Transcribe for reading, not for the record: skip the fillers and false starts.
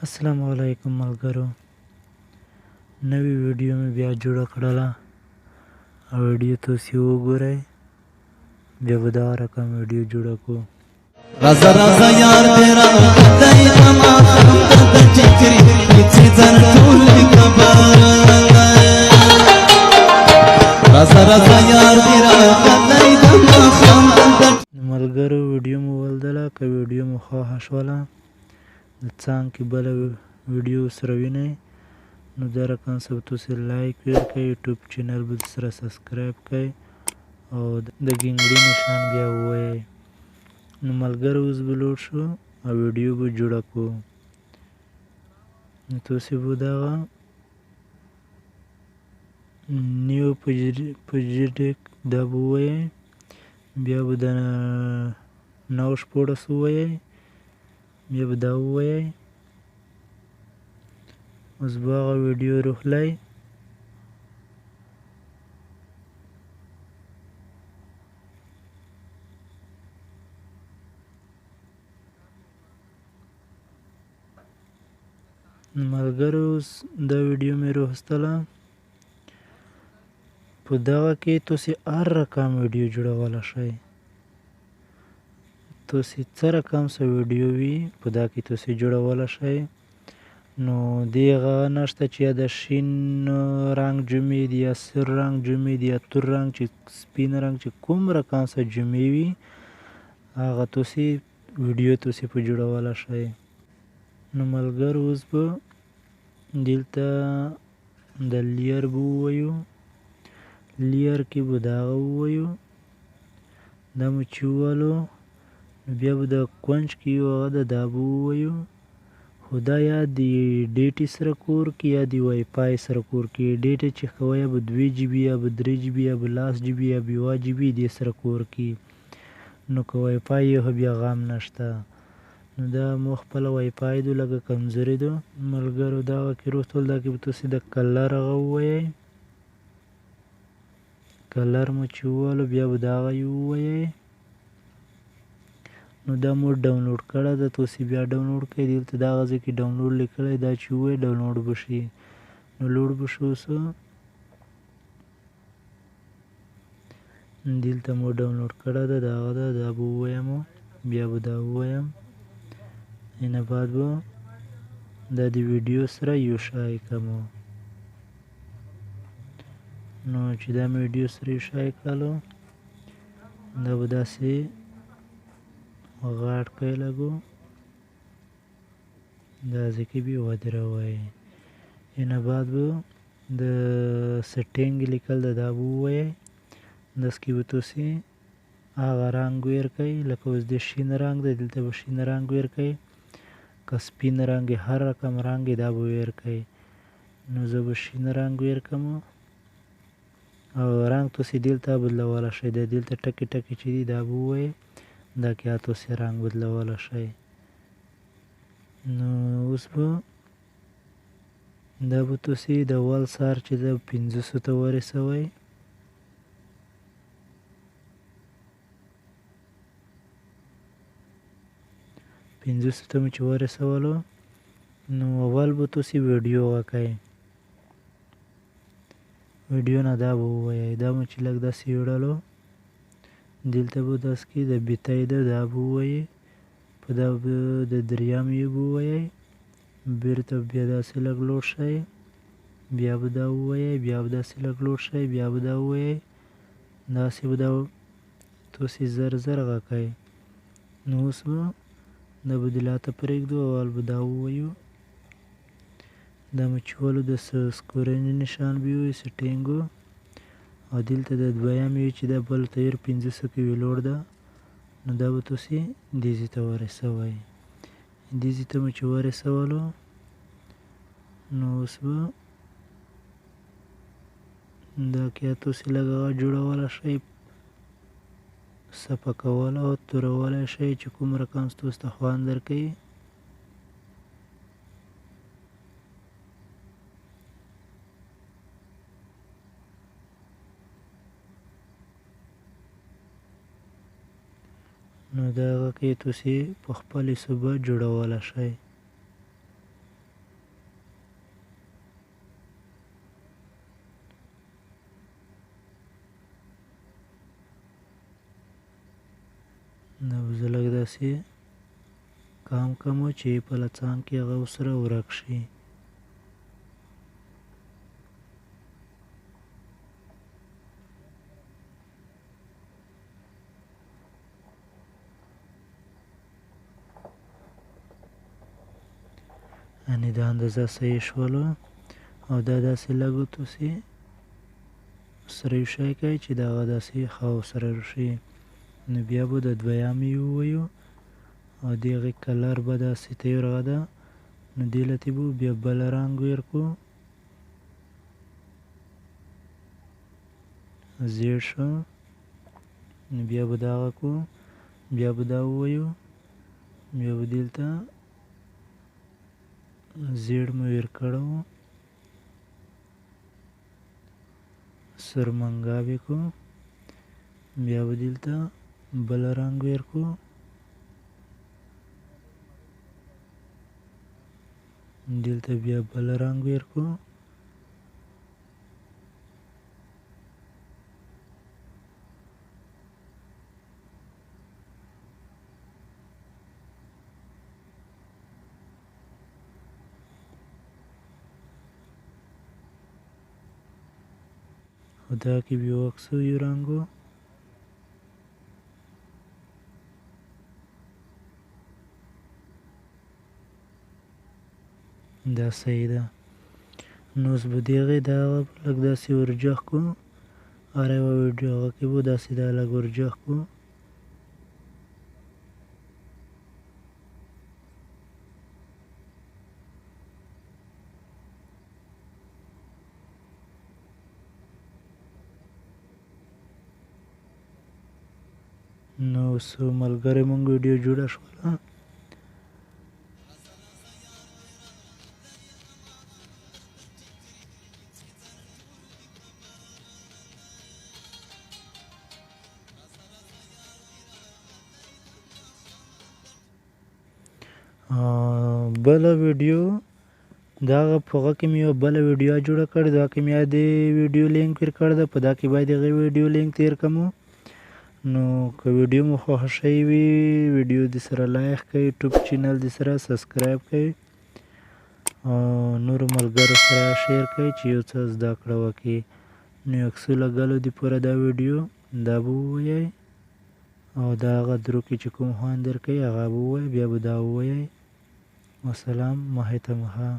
السلام علیکم ملګرو، نوې ویډیو مې بیا جوړه کړله او ویډیو تاسې وګورئ، بیا به دغه رقم ویډیو جوړه کړو. رازا رازا یار تیرا دای اما خم د چکری چې ځان ټول خبر رازا رازا یار تیرا دای اما خم ملګرو ویډیو مو ولدله، که ویډیو مو خوښه شوله د څنګ کې بله ویډیو سره وینئ نو دا رقم سره تاسې لایک ورکړئ، یوټیوب چینل به سره سبسکرایب کړئ او د ګنګړي نشان بیا ووایئ. نو ملګرو اوس به لوډ شو او ویډیو به جوړه کړو. نو تاسې به دغه نیو پروجیکټ دا به ووایئ، بیا به د نوش پوډس ووایئ، بیا به دا ووایئ. اوس به هغه ویډیو روښلئ. ملګرو اوس دا ویډیو مې راوستله، په دغه کې تاسې هر رقم ویډیو جوړولی شئ. تاسې څه رقم څه ویډیو وي په دا کې تاسې جوړولی شئ. نو دې هغه نشته چې یا د شین رنګ جمعې دي یا سور رنګ جمعې دي یا تور رنګ چې سپین رنګ چې کوم رقم څه جمعې وي هغه تاسې ویډیو تاسې په جوړولی شئ. نو ملګرو اوس به دلته د لیر به ووایو، لیر کې به د هغه ووایو، دا مو چې وویلو نو بیا به د کونج کې یو هغه ده دا به ووایو، خو دا یا د ډیټې سره کور کې یا د وای فای سره کور کې. ډیټه چې کوئ یا به 2 جی بي یا به 3 جی بي یا به 10 جی بي یا به 1 جی بي دې سره کور کې. نو که وای فای یې بیا غم نشته. نو دا مو خپله وای فای ده لږه کمزوري ده ملګرو، دغه کې روستل دا کې به تاسې د کلر هغه ووایئ، کلر مو چې وویلو بیا به د هغه یې ووایئ. نو دا مو ډاونلوډ کړه ده، تاسې بیا ډاونلوډ کړئ. دلته دغه ځای کې ډاونلوډ لیکلی دا چې ووایئ ډاونلوډ به شي. نو لوډ به شو اوس دلته مو ډاونلوډ کړه ده د هغه ده دا به ووایم، بیا به دا ووایم. اینه بعد به دا د ویډیو سره یو شای کړمو. نو چې دا مې ویډیو سره یو شای کړلو دا به داسې غاټ کړئ لږو، دا ځای کې بیا ودروئ. اینه بعد به د سیټینګ لیکل ده دا به ووایئ، دس کې به تاسې هغه رنګ ویر کړئ، لکه اوس د شین رنګ دی دلته به شین رنګ ویر کړئ، که سپین رنګ هر رقم رنګ دا به ویر کړئ. نو زه به شین رنګ ویر کړم او رنګ تاسې دلته بدلولی شئ، دا دلته ټکي ټکي چې دي دا به ووایئ، دا کې تاسې رنګ بدلولی شئ. نو اوس به دا به تاسې د اول سر چې ده 500 ته ورسوئ. پنځوسو ته مې چې ورسولو نو اول به تاسې ویډیو وکئ، ویډیو نه دا به ووایئ. دا مو چې لږ داسې ویړلو دلته به داسې کې د بیتۍ ده دا به ووایئ، په دا به د دریم یې به ووایئ، بېرته بیا داسې لږ لوډ شئ، بیا به دا ووایئ، بیا به داسې لږ لوډ شئ، بیا به دا ووایئ، داسې به دا تاسې زر زر غږئ. نو اوس به دا بدلاته پرېږدو، اول به دا ووایو، دا مو چې وویلو د سکرین نشان به وي سیټینګو، او دلته د دویم وي چې دا بل تیر 500 کې وي لوړ ده، نو دا به تاسې دې ځای ته ورسوئ. دې ځای ته مو چې ورسولو نو اوس به دا کې تاسې لږ هغه جوړولی شئ، صفحه کولی او تورولی شئ چې کوم رقم ستاسو ته خوند درکوي. نو د هغه کې تاسې په خپل حساب جوړولی شئ. دا به زه لږ داسې کام کوم چې په لڅان کې هغه ورسره ورک شي. یعنې دا اندازه صحیح شولو او دا داسې لږ وتوسي سره یو شی کوي چې دغه داسې ښه سره شي. نو بیا به د دویمې ووایو او د هغې کلر به داسې تیره ده نو دې لتې به بیا بل رنګ ویر کړو زیړ شو نو بیا به دغه کړو بیا به دا ووایو بیا به دلته زیړ مو ویر کړی و سر منګاوې کړو بیا به دلته بل رنګ ویر کړو دلته بیا بل رنګ ویر کړو او دا کې بیا وکسو یو رنګو دا صحیح ده. نو اوس به د هغې دغه لږ داسې ورجخ کړو هر یوه ویډیو هغه کې به داسې دا لږ ورجخ کړو نو اوس ملګری مونږ ویډیو جوړه شوله بله ویډیو د هغه په هغه کې مې یوه بله ویډیو جوړه کړې ده هغه کې مې د ویډیو لینک تېر کړی ده په دا کې باید د هغې ویډیو لینک تېر کړم نو که ویډیو مو خوښه شوې وي ویډیو دې سره لایک کړئ یوټیوب چینل دې سره سبسکرایب کړئ او نورو ملګرو سره شیر کړئ چې یو څه زده کړه وکړي. نو یو څو لګلو دې پوره دا ویډیو دا به ووایئ او د هغه درو کې چې کوم خوند درکوي هغه به ووایئ بیا به دا ووایئ. والسلام ماهی ته مخه